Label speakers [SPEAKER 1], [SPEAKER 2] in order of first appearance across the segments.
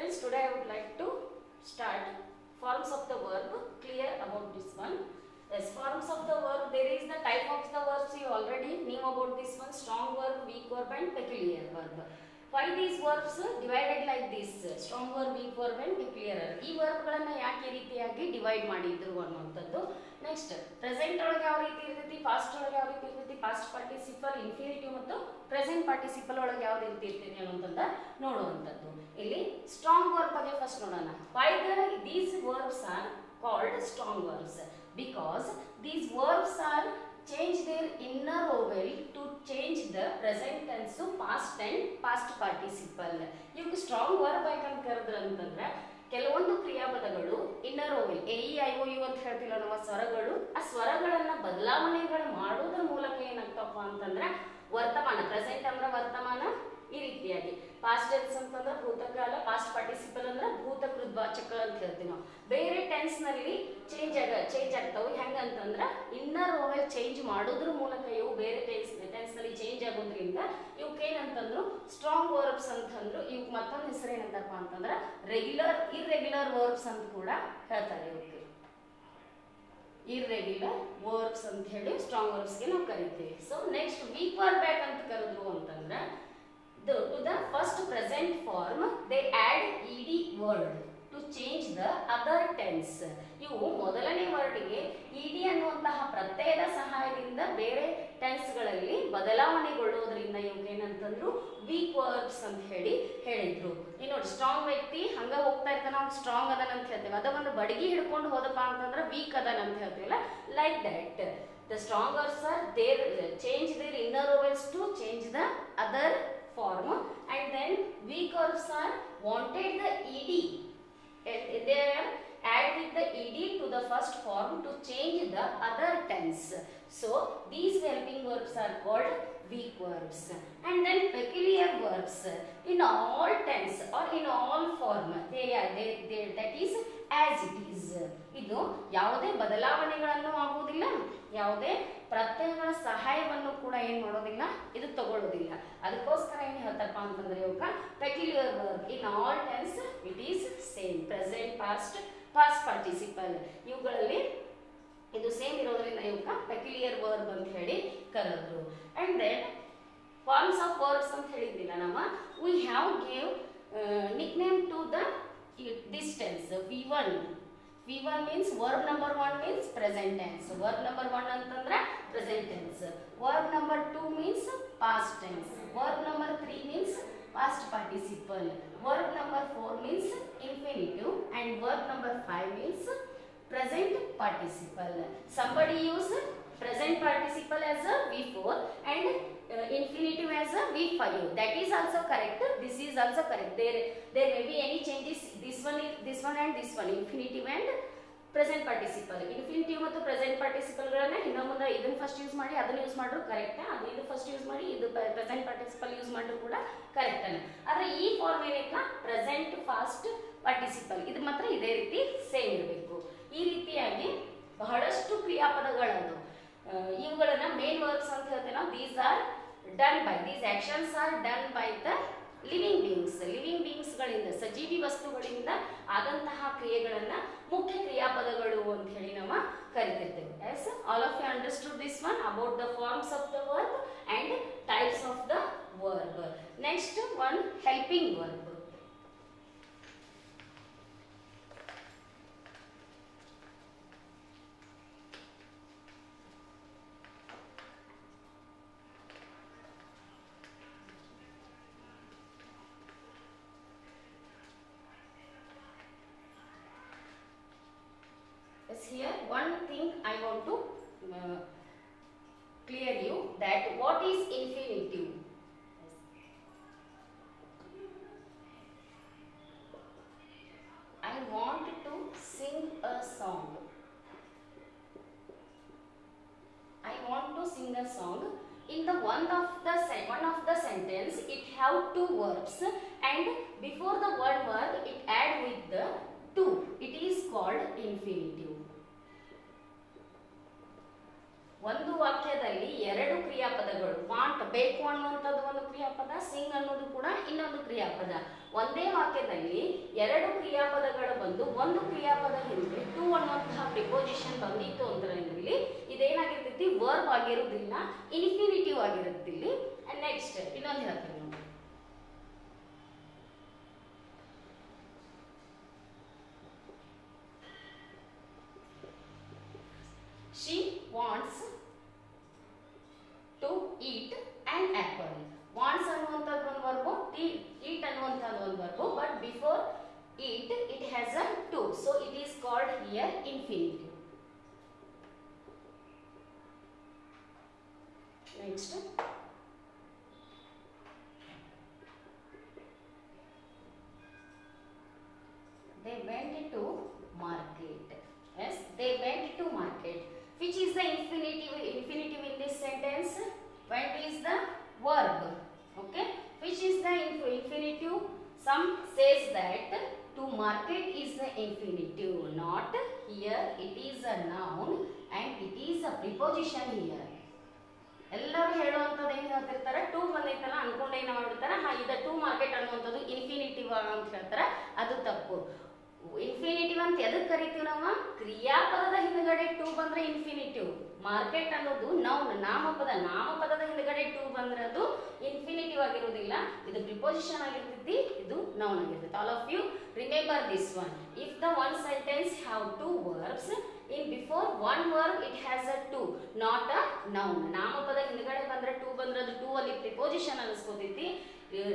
[SPEAKER 1] students, today I would like to start forms of the verb. Clear about this one? Yes, forms of the verb. There is the type of the verbs you already knew about this one: strong verb, weak verb, and peculiar verb. Why these verbs divided like this? Strong verb, weak verb, and peculiar. ಈ ವರ್ಬ್ಗಳನ್ನು ಯಾಕೆ ಈ ರೀತಿಯಾಗಿ divide ಮಾಡಿದ್ರು ಅನ್ನುವಂಥದ್ದು. Next present ಒಳಗೆ ಯಾವ ರೀತಿ ಇರ್ತೈತಿ, ಪಾಸ್ಟ್ ಒಳಗೆ ಯಾವ ರೀತಿ ಇರ್ತೈತಿ, ಪಾಸ್ಟ್ ಪಾರ್ಟಿಸಿಪಲ್, ಇನ್ಫಿನಿಟಿವ್ ಮತ್ತು ಪ್ರೆಸೆಂಟ್ ಪಾರ್ಟಿಸಿಪಲ್ ಒಳಗೆ ಯಾವ ರೀತಿ ಇರ್ತೈತಿ ಅನ್ನುವಂಥದ್ದು ನೋಡುವಂಥದ್ದು. ಇಲ್ಲಿ ಸ್ಟ್ರಾಂಗ್ ವರ್ಬ್ ಬಗ್ಗೆ ಫಸ್ಟ್ ನೋಡೋಣ. Why these verbs are called strong verbs? Because these verbs are change their inner vowel to change the present tense to past and past participle. ಇವಾಗ ಸ್ಟ್ರಾಂಗ್ ವರ್ಬ್ ಯಾಕಂತ ಕರೆದ್ರು ಅಂತಂದ್ರೆ ಕೆಲವೊಂದು ಕ್ರಿಯಾಪದಗಳು ಇನ್ನರ್ ಓವೆಲ್ AEIOU ಅಂತ ಹೇಳ್ತಿಲ್ಲ ನಮ್ಮ ಸ್ವರಗಳು, ಆ ಸ್ವರಗಳನ್ನ ಬದಲಾವಣೆಗಳು ಮಾಡೋದ್ರ ಮೂಲಕ ಏನಾಗ್ತಪ್ಪ ಅಂತಂದ್ರೆ ವರ್ತಮಾನ, ಪ್ರೆಸೆಂಟ್ ಅಂದ್ರೆ ವರ್ತಮಾನ ಈ ರೀತಿಯಾಗಿ, ಪಾಸ್ಟ್ ಟೆನ್ಸ್ ಅಂತಂದ್ರೆ ಭೂತಕಾಲ, ಪಾಸ್ಟ್ ಪಾರ್ಟಿಸಿಪಲ್ ಅಂದ್ರೆ ಭೂತಕೃತ್ ವಾಚಕಗಳು ಅಂತ ಹೇಳ್ತೀವಿ ನಾವು. ಬೇರೆ ಟೆನ್ಸ್ ನಲ್ಲಿ ಚೇಂಜ್ ಆಗ್ತಾವೆ. ಹೆಂಗಂತಂದ್ರೆ ಇನ್ನರ್ ಓವೆಲ್ ಚೇಂಜ್ ಮಾಡೋದ್ರ ಮೂಲಕ ಇವು ಬೇರೆ ಟೆನ್ಸ್ ನಲ್ಲಿ ಚೇಂಜ್ ಆಗೋದ್ರಿಂದ ಇವಕ್ಕೆ ಏನಂತಂದ್ರು ಸ್ಟ್ರಾಂಗ್ ವರ್ಬ್ಸ್ ಅಂತಂದ್ರು. ಇವಕ್ಕೆ ಮತ್ತೊಂದು ಹೆಸರು ಏನಂತಪ್ಪ ಅಂತಂದ್ರೆ ಇರ್ರೆಗ್ಯುಲರ್ ವರ್ಬ್ಸ್ ಅಂತ ಕೂಡ ಹೇಳ್ತಾರೆ. ಇವಕ್ಕೆ ಇರ್ರೆಗ್ಯುಲರ್ ವರ್ಬ್ಸ್ ಅಂತ ಹೇಳಿ ಸ್ಟ್ರಾಂಗ್ ವರ್ಬ್ಸ್ಗೆ ನಾವು ಕರಿತೀವಿ. ಸೊ ನೆಕ್ಸ್ಟ್ ವೀಕ್ ವರ್ಬ್ ಅಂತ ಕರೆದ್ರು ಅಂತಂದ್ರೆ to the first present form they add ed word to change the other tense. ಇವು ಮೊದಲನೇ ವರ್ಡ್ಗೆ ed ಅನ್ನುವಂತಹ ಪ್ರತ್ಯಯದ ಸಹಾಯದಿಂದ ಬೇರೆ ಟೆನ್ಸ್ಗಳಲ್ಲಿ ಬದಲಾವಣೆಗೊಳ್ಳೋದ್ರಿಂದ ಇವ್ಗೆ ಏನಂತಂದ್ರು ವೀಕ್ ವರ್ಬ್ಸ್ ಅಂತ ಹೇಳಿದ್ರು. ಈ ನೋಡಿ ಸ್ಟ್ರಾಂಗ್ ವ್ಯಕ್ತಿ ಹಂಗ ಹೋಗ್ತಾ ಇರ್ತಾನೆ, ನಾವು ಸ್ಟ್ರಾಂಗ್ ಅದನ್ ಅಂತ ಹೇಳ್ತೇವೆ. ಅದ ಒಂದು ಬಡಗಿ ಹಿಡ್ಕೊಂಡು ಹೋದಪ್ಪ ಅಂತಂದ್ರೆ ವೀಕ್ ಅದನ್ ಅಂತ ಹೇಳ್ತೀವಲ್ಲ, like that the strong verbs are there change their inner vowels to change the other form, and then weak verbs are wanted the ed, they are add with the ed to the first form to change the other tense. So these helping verbs are called weak verbs. And then peculiar verbs in all tense or in all form they that is as it is. ಇದು ಯಾವುದೇ ಬದಲಾವಣೆಗಳನ್ನು ಆಗುವುದಿಲ್ಲ, ಯಾವುದೇ ಪ್ರತ್ಯಯಗಳ ಸಹಾಯವನ್ನು ಕೂಡ ಏನ್ ಮಾಡೋದಿಲ್ಲ, ಇದು ತಗೊಳ್ಳೋದಿಲ್ಲ. ಅದಕ್ಕೋಸ್ಕರ ಏನ್ ಹೇಳ್ತಾರಪ್ಪ ಅಂತಂದ್ರೆ ಇವಾಗ peculiar verb in all tense it is same, present, past, past participle ಇವುಗಳಲ್ಲಿ ಇದು ಸೇಮ್ ಇರೋದ್ರಿಂದ ಇವಾಗ ಪೆಕ್ಯುಲಿಯರ್ ವರ್ಬ್ ಅಂತ ಹೇಳಿ ಕರೆದ್ರು. And then forms of verbs ಅಂತ ಹೇಳಿದ್ದಿಲ್ಲ ನಮ್ಮ, we have gave nickname to the this tense. V1 means verb number 1 means present tense. Verb number 1 antandra present tense. Verb number 2 means past tense. Verb number 3 means past participle. Verb number 4 means infinitive, and verb number 5 means present participle. Somebody use present participle as a V4 and infinitive as a V5. That is also correct. This is also correct. There may be any changes. This one and this one. Infinitive and present participle. Infinitive ಮತ್ತು present participle ಗಳನ್ನ ಇನ್ನು ಮುಂದೆ ಇದನ್ನ first use ಮಾಡಿ ಅದನ್ನ use ಮಾಡ್ರು correct, ಇದು first use ಮಾಡಿ ಇದು present participle ಯೂಸ್ ಮಾಡ್ರು ಕೂಡ ಕರೆಕ್ಟ್ ಅನ್ನ. ಆದ್ರೆ ಈ ಫಾರ್ಮ್ ಏನೈತಾ present past participle ಇದು ಮಾತ್ರ ಇದೇ ರೀತಿ ಸೇಮ್ ಇರಬೇಕು. ಈ ರೀತಿಯಾಗಿ ಬಹಳಷ್ಟು ಕ್ರಿಯಾಪದಗಳದು. ಇವುಗಳನ್ನ ಮೇನ್ ವರ್ಬ್ಸ್ ಅಂತ ಹೇಳ್ತೇವೆ ನಾವು. These actions are done by the living beings. Living beings ಗಳಿಂದ, ಸಜೀವಿ ವಸ್ತುಗಳಿಂದ ಆದಂತಹ ಕ್ರಿಯೆಗಳನ್ನ ಮುಖ್ಯ ಕ್ರಿಯಾಪದಗಳು ಅಂತ ಹೇಳಿ ನಾವು ಕರಿತಿರ್ತೇವೆ. Yes, all of you understood this one about the forms of the verb and types of the verb. Next one, helping verb. Here one thing I want to clear you, that what is infinitive. I want to sing a song. I want to sing a song. In the one of the sentence it have two verbs, and before the one verb it add with the two. It is called infinitive. ಒಂದು ವಾಕ್ಯದಲ್ಲಿ ಎರಡು ಕ್ರಿಯಾಪದಗಳು, want ಬೇಕು ಅನ್ನುವಂಥದ್ದು ಒಂದು ಕ್ರಿಯಾಪದ, ಸಿಂಗ್ ಅನ್ನೋದು ಕೂಡ ಇನ್ನೊಂದು ಕ್ರಿಯಾಪದ. ಒಂದೇ ವಾಕ್ಯದಲ್ಲಿ ಎರಡು ಕ್ರಿಯಾಪದಗಳು ಬಂದು ಒಂದು ಕ್ರಿಯಾಪದ ಹಿಂದೆ ಟು ಅನ್ನುವಂತಹ ಪ್ರಿಪೋಸಿಷನ್ ಬಂದಿತ್ತು ಅಂದ್ರೆ ಇದೇನಾಗಿರ್ತೈತಿ, ವರ್ಬ್ ಆಗಿರುವುದಿಲ್ಲ, ಇನ್ಫಿನಿಟಿವ್ ಆಗಿರುತ್ತೆ ಇಲ್ಲಿ. ನೆಕ್ಸ್ಟ್ ಇನ್ನೊಂದು ಹೇಳ್ತೀನಿ ನೋಡಿ. She wants to eat an apple. Wants ಅನ್ನುವಂಥದ್ದು ಒಂದು ವರ್ಬು, eat ಅನ್ನುವಂಥದ್ದು ಒಂದು verb, but before eat it has a to, so it is called here infinitive. Next, they went to market. Yes, they went to market. Which is the infinitive in this sentence? Went is the verb. Okay. Which is the infinitive? Some says that to market is the infinitive. Not here. It is a noun and it is a preposition here. ಎಲ್ಲರೂ ಹೇಳುವಂಥದ್ದು ಏನು ಹೇಳ್ತಿರ್ತಾರೆ, to ಬಂದೈತಲ್ಲ ಅನ್ಕೊಂಡು ಏನು ಮಾಡ್ಬಿಡ್ತಾರೆ, ಇದು to market ಅನ್ನುವಂಥದ್ದು infinitive ಅಂತ ಹೇಳ್ತಾರೆ. ಅದು ತಪ್ಪು. ಇನ್ಫಿನಿಟಿವ್ ಅಂತ ಎದಕ್ಕೆ ಕರಿತೀವಿ ನಾವು? ಕ್ರಿಯಾಪದದ ಹಿಂದ್ಗಡೆ ಟು ಬಂದ್ರೆ ಇನ್ಫಿನಿಟಿವ್. ಮಾರ್ಕೆಟ್ ಅನ್ನೋದು ನೌನ್, ನಾಮಪದದ ಹಿಂದ್ಗಡೆ ಟು ಬಂದ್ರೆ ಅದು ಇನ್ಫಿನಿಟಿವ್ ಆಗಿರೋದಿಲ್ಲ, ಇದು ಪ್ರಿಪೋಸಿಷನ್ ಆಗಿರ್ತೈತಿ, ಇದು ನೌನ್ ಆಗಿರ್ತೈತಿ. All of you remember this one. If the one sentence have two verbs, in before one verb it has a to, not a noun. ನಾಮಪದ ಹಿಂದ್ಗಡೆ ಬಂದ್ರೆ ಟು ಬಂದ್ರೆ ಅದು ಟು ಅಲ್ಲಿ ಪ್ರಿಪೋಸಿಷನ್ ಅನಿಸ್ಕೋತೈತಿ.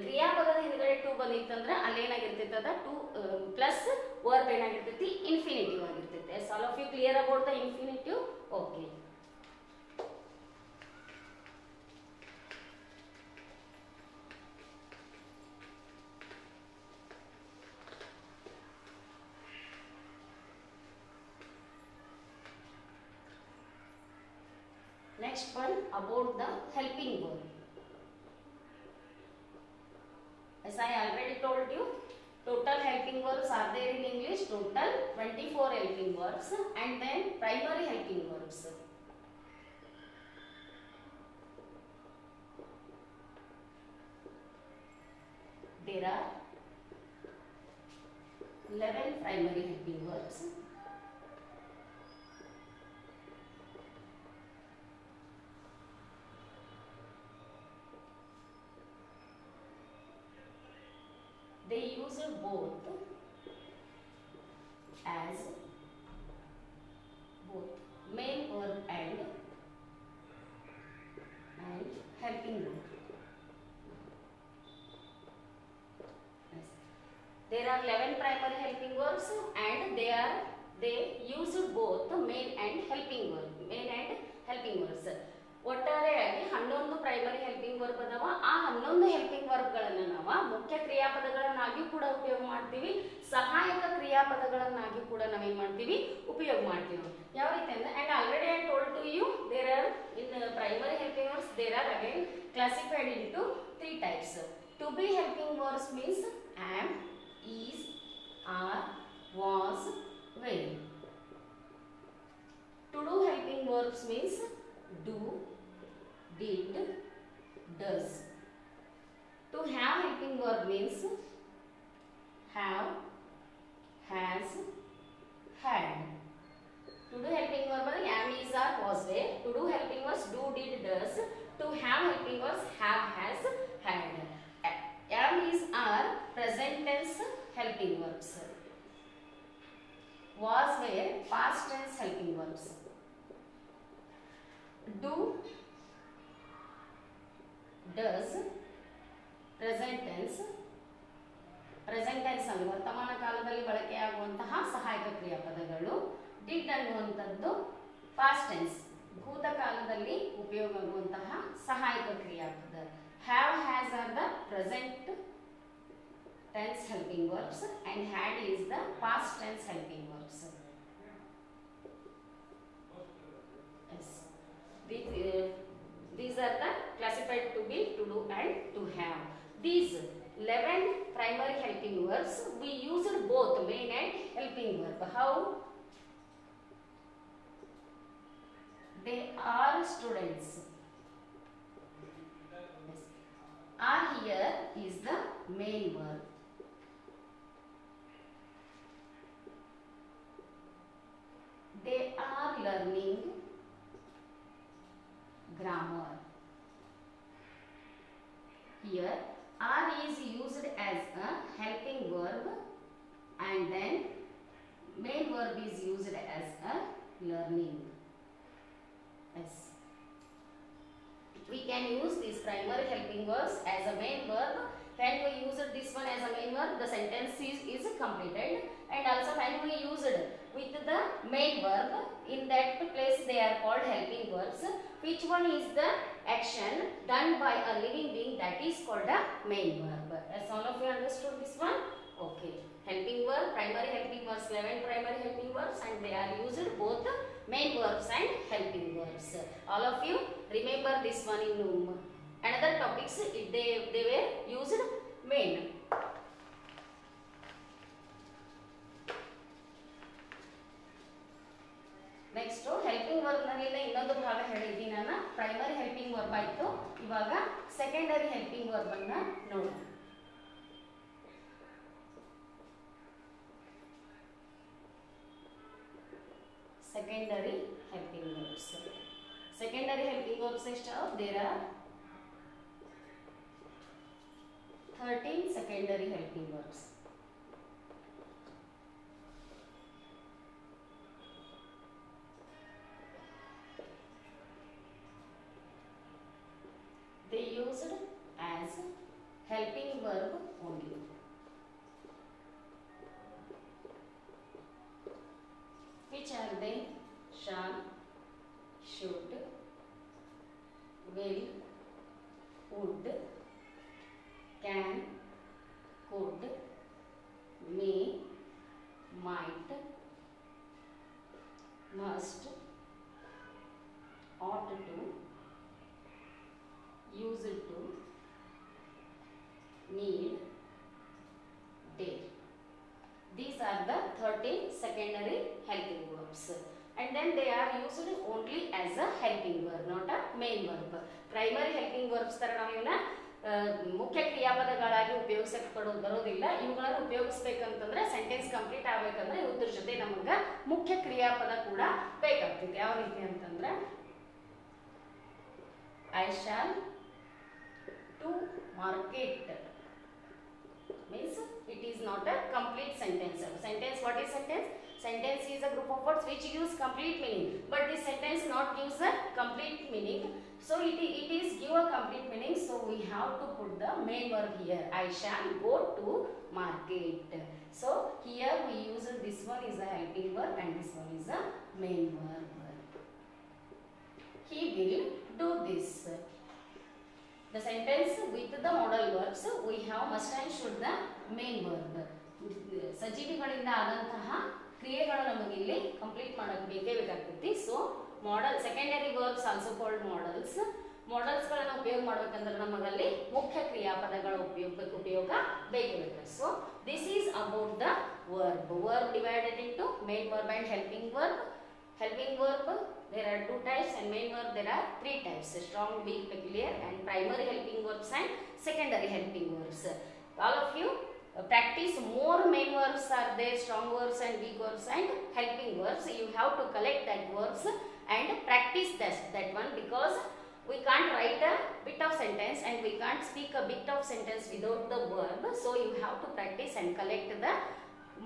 [SPEAKER 1] ಕ್ರಿಯಾಪದದ ಹಿಂದ್ಗಡೆ ಟು ಬಂದಿತ್ತಂದ್ರೆ ಅಲ್ಲಿ ಏನಾಗಿರ್ತೈತಿ, ಅದ ಟು ಪ್ಲಸ್ ವರ್ಬ್ ಏನಾಗಿರ್ತೈತಿ, ಇನ್ಫಿನಿಟಿವ್ ಆಗಿರ್ತೈತಿ. Yes, all of you clear about the infinitive? Okay. Next one about the helping verb. As I already told you, total helping verbs are there in English. Total 24 helping verbs and then primary helping verbs. There are 11 primary helping verbs. They use both as both main verb and helping verb. Yes. There are 11 primary helping verbs and they use both main and helping verb. Main and helping verbs. ಒಟ್ಟಾರೆಯಾಗಿ 11 primary helping verb ಅದಾವ. ಆ 11 helping ವರ್ಬ್ಗಳನ್ನು ನಾವು ಮುಖ್ಯ ಕ್ರಿಯಾಪದಗಳನ್ನಾಗಿ ಕೂಡ ಉಪಯೋಗ ಮಾಡ್ತೀವಿ, ಸಹಾಯಕ ಕ್ರಿಯಾಪದಗಳನ್ನಾಗಿ ಕೂಡ ನಾವೇನ್ ಮಾಡ್ತೀವಿ, ಉಪಯೋಗ ಮಾಡ್ತೀವಿ. ಯಾವ ರೀತಿ ಅಂದ್ರೆ, and already I told to you there are in primary helping verbs there are again classified into 3 types. To be helping verbs means am, is, are, was, will. To do helping verbs means do, did, does. To have helping verb means have, has, had. To do helping verb am, is, are, was, were. To do helping verbs do, did, does. To have helping verbs have, has, had. Am, is, are present tense helping verbs. Was, were past tense helping verbs. Do, does present tense ಅಲ್ಲಿ ವರ್ತಮಾನ ಕಾಲದಲ್ಲಿ ಬಳಕೆಯಾಗುವಂತಹ ಸಹಾಯಕ ಕ್ರಿಯಾಪದಗಳು. Did ಅನ್ನುವಂಥದ್ದು past tense ಭೂತಕಾಲದಲ್ಲಿ ಉಪಯೋಗವಾಗುವಂತಹ ಸಹಾಯಕ ಕ್ರಿಯಾಪದ. Have, has are the present tense helping verbs and had is the past tense helping verbs. Yes. These are the classified to be, to do and to have. These 11 primary helping verbs we used both main and helping verb. How? they are students. Are here is the main verb. They are learning grammar. Here are is used as a helping verb and then main verb is used as a learning. Yes. We can use these primary helping verbs as a main verb. When we use this one as a main verb, the sentence is completed. And also when we use it with the main verb, in that place they are called helping verbs. Which one is the action done by a living being, that is called a main verb. As all of you understood this one? Okay. Helping verb, primary helping verbs, 11 primary helping verbs, and they are used both main verbs and helping verbs. All of you remember this one in another topics, they were used main. Next helping verb ನಲ್ಲಿ ಇನ್ನೊಂದು ಭಾಗ ಹೇಳಿದ್ದೀನಿ ನಾನು. Primary helping verb ಆಯಿತು. ಇವಾಗ secondary helping verb ಅನ್ನ ನೋಡೋಣ. Secondary helping verbs. Secondary helping verbs there are 13 secondary helping verbs. They used as helping verb only. Which are they? Shall, should, will, would, can, could, may, might, must, ought to, used to, need, dare. These are the 13 secondary helping verbs. And then they are used only as a helping verb, not a main verb. Primary helping verbs ತರ ನಾವು ಇವನ್ನ ಮುಖ್ಯ ಕ್ರಿಯಾಪದಗಳಾಗಿ ಉಪಯೋಗಿಸಕ್ಕೆ ಬರೋದಿಲ್ಲ. ಇವುಗಳನ್ನು ಉಪಯೋಗಿಸಬೇಕಂತಂದ್ರೆ sentence complete ಆಗಬೇಕಂದ್ರೆ ಇದ್ರ ಜೊತೆ ನಮಗೆ ಮುಖ್ಯ ಕ್ರಿಯಾಪದ ಕೂಡ ಬೇಕಾಗ್ತದೆ. ಯಾವ ರೀತಿ ಅಂತಂದ್ರೆ I shall to market means it is not a complete sentence. Sentence, what is sentence? Sentence is a group of words which gives complete meaning, but this sentence not gives a complete meaning. So it is give a complete meaning. So we have to put the main verb here. I shall go to market. So here we use this one is a helping verb and this one is a main verb. He will do this. The sentence with the modal verbs we have must and should the main verb. ಸಜೀವಿಗಳಿಂದ ಆದಂತಹ ಕ್ರಿಯೆಗಳು ನಮಗೆ ಇಲ್ಲಿ complete ಮಾಡಕ್ಕೆ ಬೇಕಾಗ್ತೈತಿ. So modal secondary verbs also called modals. Modals ಗಳನ್ನು ಉಪಯೋಗ ಮಾಡಬೇಕಂದ್ರೆ ನಮಗಲ್ಲಿ ಮುಖ್ಯ ಕ್ರಿಯಾಪದಗಳ ಉಪಯೋಗ ಬೇಕು. So this is about the verb. Verb divided into main verb and helping verb. Helping verb there are 2 types and main verb there are 3 types: strong, weak, peculiar, and primary helping verbs and secondary helping verbs. All of you practice more main verbs are there, strong verbs and weak verbs and helping verbs. You have to collect that verbs and practice that one, because we can't write a bit of sentence and we can't speak a bit of sentence without the verb. So you have to practice and collect the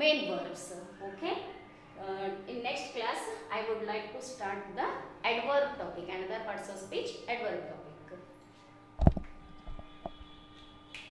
[SPEAKER 1] main verbs. Okay. In next class I would like to start the adverb topic, another parts of speech adverb